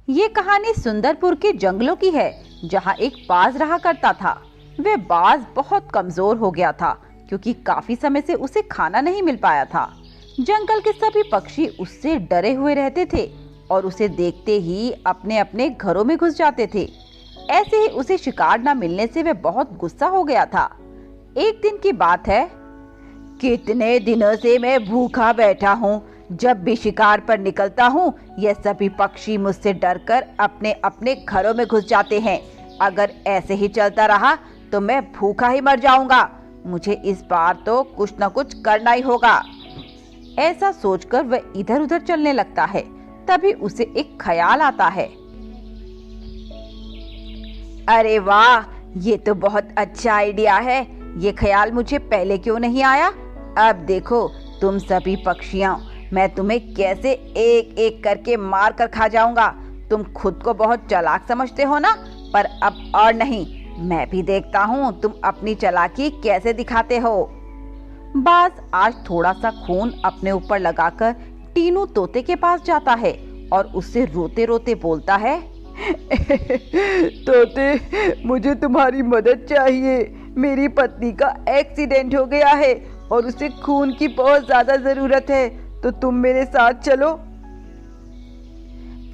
ये कहानी सुंदरपुर के जंगलों की है, जहाँ एक बाज रहा करता था। वह बाज बहुत कमजोर हो गया था क्योंकि काफी समय से उसे खाना नहीं मिल पाया था। जंगल के सभी पक्षी उससे डरे हुए रहते थे और उसे देखते ही अपने अपने घरों में घुस जाते थे। ऐसे ही उसे शिकार न मिलने से वह बहुत गुस्सा हो गया था। एक दिन की बात है, कितने दिनों से मैं भूखा बैठा हूँ। जब भी शिकार पर निकलता हूँ, ये सभी पक्षी मुझसे डरकर अपने अपने घरों में घुस जाते हैं। अगर ऐसे ही चलता रहा तो मैं भूखा ही मर जाऊंगा। मुझे इस बार तो कुछ न कुछ करना ही होगा। ऐसा सोचकर वह इधर उधर चलने लगता है। तभी उसे एक ख्याल आता है। अरे वाह, ये तो बहुत अच्छा आइडिया है। ये ख्याल मुझे पहले क्यों नहीं आया? अब देखो तुम सभी पक्षियों, मैं तुम्हें कैसे एक एक करके मार कर खा जाऊंगा। तुम खुद को बहुत चालाक समझते हो ना, पर अब और नहीं। मैं भी देखता हूँ तुम अपनी चालाकी कैसे दिखाते हो। बाज आज थोड़ा सा खून अपने ऊपर लगाकर टीनू तोते के पास जाता है और उससे रोते रोते बोलता है, तोते, मुझे तुम्हारी मदद चाहिए। मेरी पत्नी का एक्सीडेंट हो गया है और उसे खून की बहुत ज्यादा जरूरत है, तो तुम मेरे साथ चलो।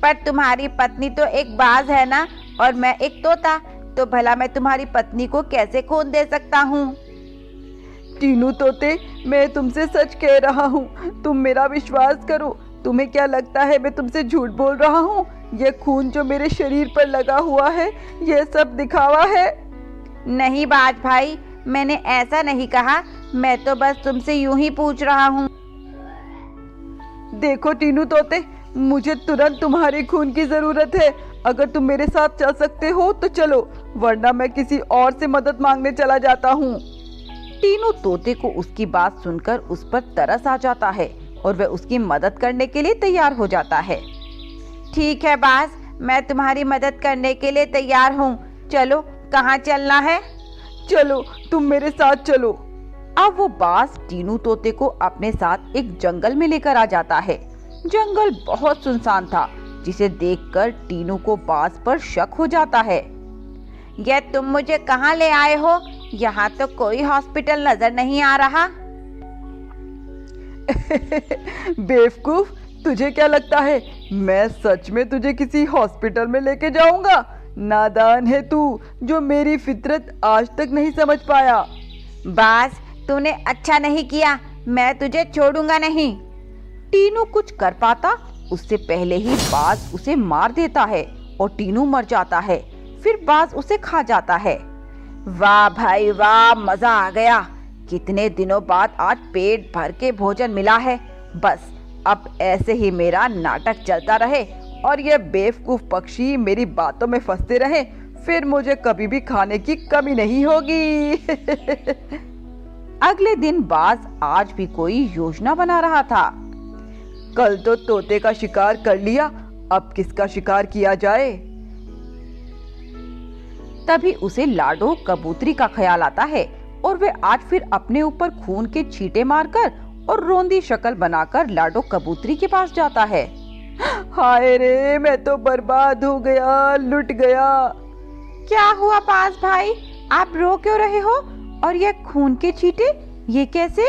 पर तुम्हारी पत्नी तो एक बाज है ना, और मैं एक तोता, तो भला मैं तुम्हारी पत्नी को कैसे खून दे सकता हूँ? टीनू तोते, मैं तुमसे सच कह रहा हूँ, तुम मेरा विश्वास करो। तुम्हें क्या लगता है मैं तुमसे झूठ बोल रहा हूँ? यह खून जो मेरे शरीर पर लगा हुआ है, यह सब दिखावा है। नहीं बाज भाई, मैंने ऐसा नहीं कहा। मैं तो बस तुमसे यूं ही पूछ रहा हूँ। देखो टीनू तोते, मुझे तुरंत तुम्हारे खून की जरूरत है। अगर तुम मेरे साथ चल सकते हो तो चलो, वरना मैं किसी और से मदद मांगने चला जाता हूँ। टीनू तोते को उसकी बात सुनकर उस पर तरस आ जाता है और वह उसकी मदद करने के लिए तैयार हो जाता है। ठीक है बाज, मैं तुम्हारी मदद करने के लिए तैयार हूँ। चलो, कहाँ चलना है? चलो, तुम मेरे साथ चलो। अब वो बाज टीनू तोते को अपने साथ एक जंगल में लेकर आ जाता है। जंगल बहुत सुनसान था, जिसे देखकर टीनू को बाज पर शक हो जाता है। ये तुम मुझे कहाँ ले आए हो? यहाँ तो कोई हॉस्पिटल नजर नहीं आ रहा। बेवकूफ, तुझे क्या लगता है मैं सच में तुझे किसी हॉस्पिटल में लेके जाऊंगा? नादान है तू, जो मेरी फितरत आज तक नहीं समझ पाया। बाज, तूने अच्छा नहीं किया। मैं तुझे छोड़ूंगा नहीं। टीनू कुछ कर पाता उससे पहले ही बाज उसे मार देता है और टीनू मर जाता है। फिर बाज उसे खा जाता है। वाह भाई वाह, मजा आ गया। कितने दिनों बाद आज पेट भर के भोजन मिला है। बस अब ऐसे ही मेरा नाटक चलता रहे और ये बेवकूफ पक्षी मेरी बातों में फंसते रहे, फिर मुझे कभी भी खाने की कमी नहीं होगी। अगले दिन बाज आज भी कोई योजना बना रहा था। कल तो तोते का शिकार कर लिया, अब किसका शिकार किया जाए? तभी उसे लाडो कबूतरी का ख्याल आता है और वे आज फिर अपने ऊपर खून के छींटे मारकर और रोंदी शक्ल बनाकर लाडो कबूतरी के पास जाता है। हाय रे, मैं तो बर्बाद हो गया, लुट गया। क्या हुआ बाज भाई, आप रो क्यों रहे हो? और ये खून के छींटे, ये कैसे?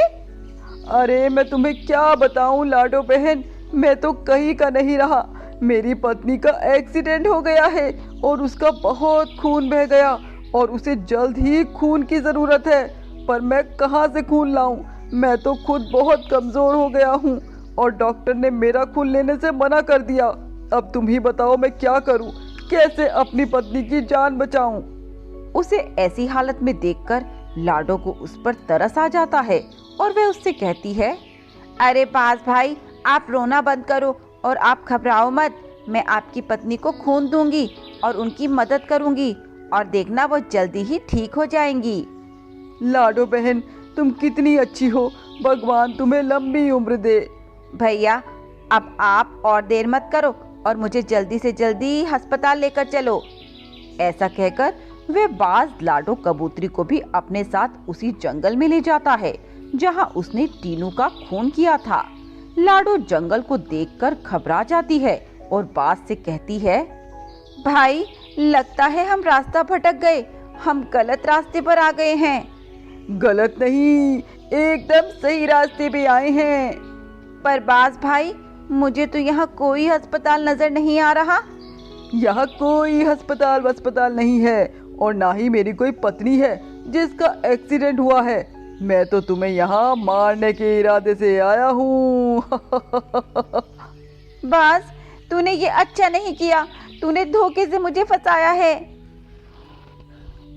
अरे मैं तुम्हें क्या बताऊं लाडो बहन, मैं तो कहीं का नहीं रहा। मेरी पत्नी का एक्सीडेंट हो गया है और उसका बहुत खून बह गया और उसे जल्द ही खून की जरूरत है। पर मैं कहाँ से खून लाऊं? मैं तो खुद बहुत कमजोर हो गया हूँ और डॉक्टर ने मेरा खून लेने से मना कर दिया। अब तुम ही बताओ मैं क्या करूं? कैसे अपनी पत्नी की जान बचाऊं? उसे ऐसी हालत में देखकर लाडो को उस पर तरस आ जाता है और वह उससे कहती है, अरे बाज भाई, आप रोना बंद करो और आप घबराओ मत। मैं आपकी पत्नी को खून दूंगी और उनकी मदद करूंगी और देखना वो जल्दी ही ठीक हो जाएंगी। लाडो बहन, तुम कितनी अच्छी हो, भगवान तुम्हें लंबी उम्र दे। भैया, अब आप और देर मत करो और मुझे जल्दी से जल्दी अस्पताल लेकर चलो। ऐसा कहकर वे बाज लाडो कबूतरी को भी अपने साथ उसी जंगल में ले जाता है जहां उसने टीनू का खून किया था। लाडो जंगल को देखकर घबरा जाती है, और बाज से कहती है, भाई लगता है हम रास्ता भटक गए, हम गलत रास्ते पर आ गए हैं। गलत नहीं, एकदम सही रास्ते पे आए हैं। पर बाज भाई, मुझे तो यहाँ कोई अस्पताल नजर नहीं आ रहा। यहाँ कोई अस्पताल नहीं है और ना ही मेरी कोई पत्नी है जिसका एक्सीडेंट हुआ है। मैं तो तुम्हें यहाँ मारने के इरादे से आया हूँ। बाज, तूने ये अच्छा नहीं किया, तूने धोखे से मुझे फंसाया है।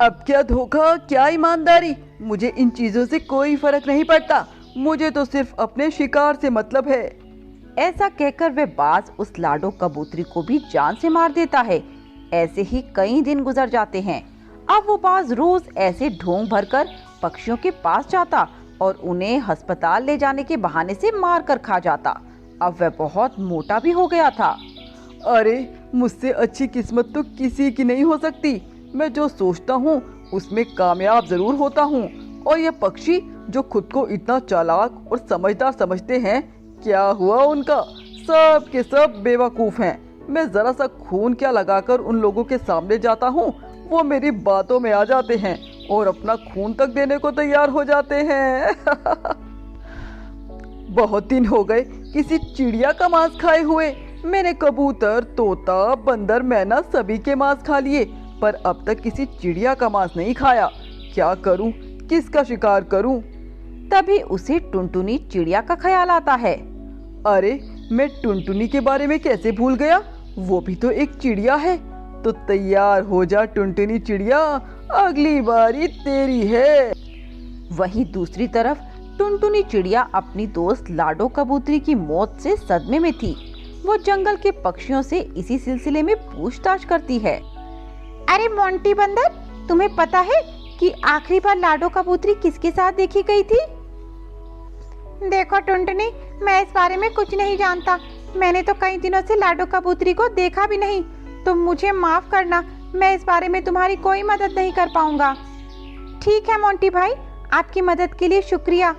अब क्या धोखा, क्या ईमानदारी, मुझे इन चीजों से कोई फर्क नहीं पड़ता। मुझे तो सिर्फ अपने शिकार से मतलब है। ऐसा कहकर वह बाज उस लाडो कबूतरी को भी जान से मार देता है। ऐसे ही कई दिन गुजर जाते हैं। अब वो बाज रोज ऐसे ढोंग भरकर पक्षियों के पास जाता और उन्हें अस्पताल ले जाने के बहाने से मार कर खा जाता। अब वह बहुत मोटा भी हो गया था। अरे मुझसे अच्छी किस्मत तो किसी की नहीं हो सकती। मैं जो सोचता हूँ उसमें कामयाब जरूर होता हूँ। और ये पक्षी जो खुद को इतना चालाक और समझदार समझते हैं, क्या हुआ उनका? सब के सब बेवकूफ हैं। मैं जरा सा खून क्या लगाकर उन लोगों के सामने जाता हूँ, वो मेरी बातों में आ जाते हैं और अपना खून तक देने को तैयार हो जाते हैं। बहुत दिन हो गए किसी चिड़िया का मांस खाए हुए। मैंने कबूतर, तोता, बंदर, मैना सभी के मांस खा लिए, पर अब तक किसी चिड़िया का मांस नहीं खाया। क्या करूं, किसका शिकार करूं? तभी उसे टुनटुनी चिड़िया का ख्याल आता है। अरे मैं टुनटुनी के बारे में कैसे भूल गया, वो भी तो एक चिड़िया है। तो तैयार हो जा टुनटुनी चिड़िया, अगली बारी तेरी है। वहीं दूसरी तरफ टुनटुनी चिड़िया अपनी दोस्त लाडो कबूतरी की मौत से सदमे में थी। वो जंगल के पक्षियों से इसी सिलसिले में पूछताछ करती है। अरे मोंटी बंदर, तुम्हें पता है कि आखिरी बार लाडो कबूतरी किसके साथ देखी गई थी? देखो टुनटुनी, मैं इस बारे में कुछ नहीं जानता। मैंने तो कई दिनों से लाडो कबूतरी को देखा भी नहीं। तुम मुझे माफ करना, मैं इस बारे में तुम्हारी कोई मदद नहीं कर पाऊंगा। ठीक है मोंटी भाई, आपकी मदद के लिए शुक्रिया।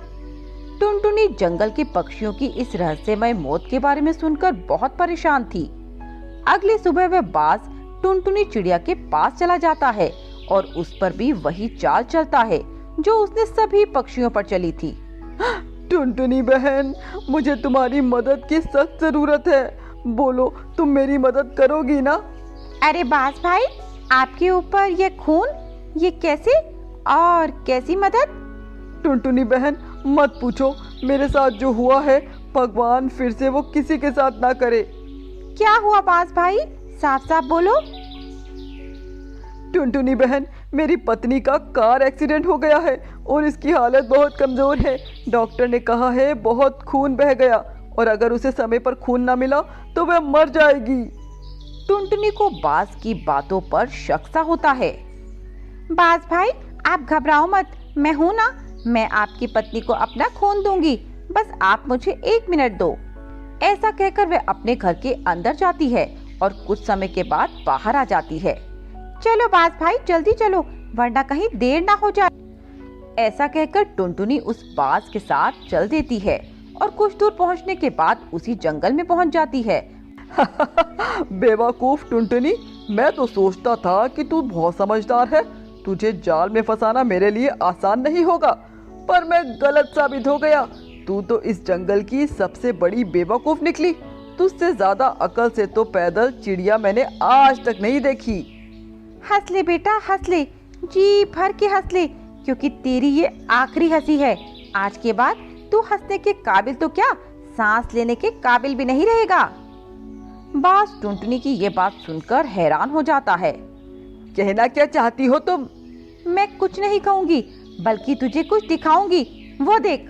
टुनटुनी जंगल के पक्षियों की इस रहस्यमय मौत के बारे में सुनकर बहुत परेशान थी। अगली सुबह वह बाज टुनटुनी चिड़िया के पास चला जाता है और उस पर भी वही चाल चलता है जो उसने सभी पक्षियों पर चली थी। टुनटुनी बहन, मुझे तुम्हारी मदद की सख्त जरूरत है। बोलो, तुम मेरी मदद करोगी ना? अरे बाज भाई, आपके ऊपर ये खून, ये कैसे और कैसी मदद? टुनटुनी बहन मत पूछो, मेरे साथ जो हुआ है भगवान फिर से वो किसी के साथ ना करे। क्या हुआ बाज भाई, साफ साफ बोलो। टुनटुनी बहन, मेरी पत्नी का कार एक्सीडेंट हो गया है और इसकी हालत बहुत कमजोर है। डॉक्टर ने कहा है बहुत खून बह गया और अगर उसे समय पर खून ना मिला तो वह मर जाएगी। टुनटुनी को बाज की बातों पर शक सा होता है। बाज भाई, आप घबराओ मत, मैं हूं ना, मैं आपकी पत्नी को अपना खून दूंगी, बस आप मुझे 1 मिनट दो। ऐसा कहकर वह अपने घर के अंदर जाती है और कुछ समय के बाद बाहर आ जाती है। चलो बाज भाई, जल्दी चलो, वरना कहीं देर ना हो जाए। ऐसा कहकर टुनटुनी उस बाज के साथ चल देती है और कुछ दूर पहुंचने के बाद उसी जंगल में पहुंच जाती है। बेवकूफ टुनटुनी, मैं तो सोचता था कि तू बहुत समझदार है। तुझे जाल में फंसाना मेरे लिए आसान नहीं होगा, पर मैं गलत साबित हो गया। तू तो इस जंगल की सबसे बड़ी बेवकूफ निकली। तुझसे ज्यादा अकल से तो पैदल चिड़िया मैंने आज तक नहीं देखी। हंस ले बेटा, हंस ले, जी भर के हंस ले, क्योंकि तेरी ये आखिरी हंसी है। आज के बाद तू हंसने के काबिल तो क्या, सांस लेने के काबिल भी नहीं रहेगा। बाज टुनटुनी की ये बात सुनकर हैरान हो जाता है। कहना क्या चाहती हो तुम? मैं कुछ नहीं कहूंगी, बल्कि तुझे कुछ दिखाऊंगी, वो देख।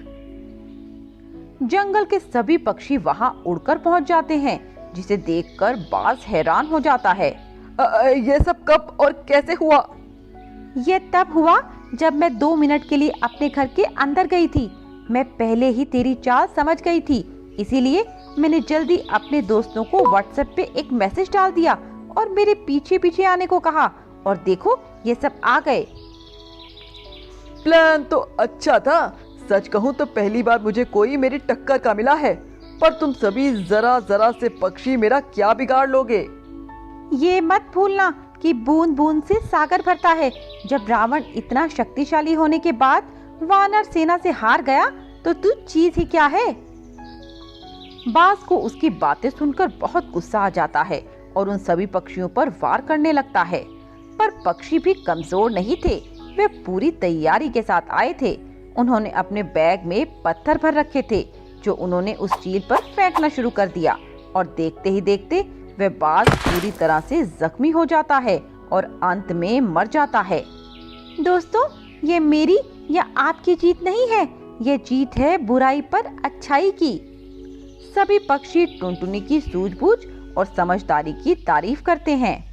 जंगल के सभी पक्षी वहां उड़कर पहुंच जाते हैं, जिसे देखकर बाज हैरान हो जाता है। ये सब कब और कैसे हुआ? ये तब हुआ जब मैं 2 मिनट के लिए अपने घर के अंदर गई थी। मैं पहले ही तेरी चाल समझ गई थी, इसीलिए मैंने जल्दी अपने दोस्तों को व्हाट्सएप पे एक मैसेज डाल दिया और मेरे पीछे पीछे आने को कहा, और देखो ये सब आ गए। प्लान तो अच्छा था। सच कहूँ तो पहली बार मुझे कोई मेरी टक्कर का मिला है। पर तुम सभी जरा जरा से पक्षी मेरा क्या बिगाड़ लोगे। ये मत भूलना कि बूंद बूंद से सागर भरता है। जब रावण इतना शक्तिशाली होने के बाद वानर सेना से हार गया तो तू चीज ही क्या है। बाज को उसकी बातें सुनकर बहुत गुस्सा आ जाता है और उन सभी पक्षियों पर वार करने लगता है। पर पक्षी भी कमजोर नहीं थे, वे पूरी तैयारी के साथ आए थे। उन्होंने अपने बैग में पत्थर भर रखे थे जो उन्होंने उस चील पर फेंकना शुरू कर दिया और देखते ही देखते वह बाज पूरी तरह से जख्मी हो जाता है और अंत में मर जाता है। दोस्तों, ये मेरी या आपकी जीत नहीं है, ये जीत है बुराई पर अच्छाई की। सभी पक्षी टुनटुनी की सूझबूझ और समझदारी की तारीफ करते हैं।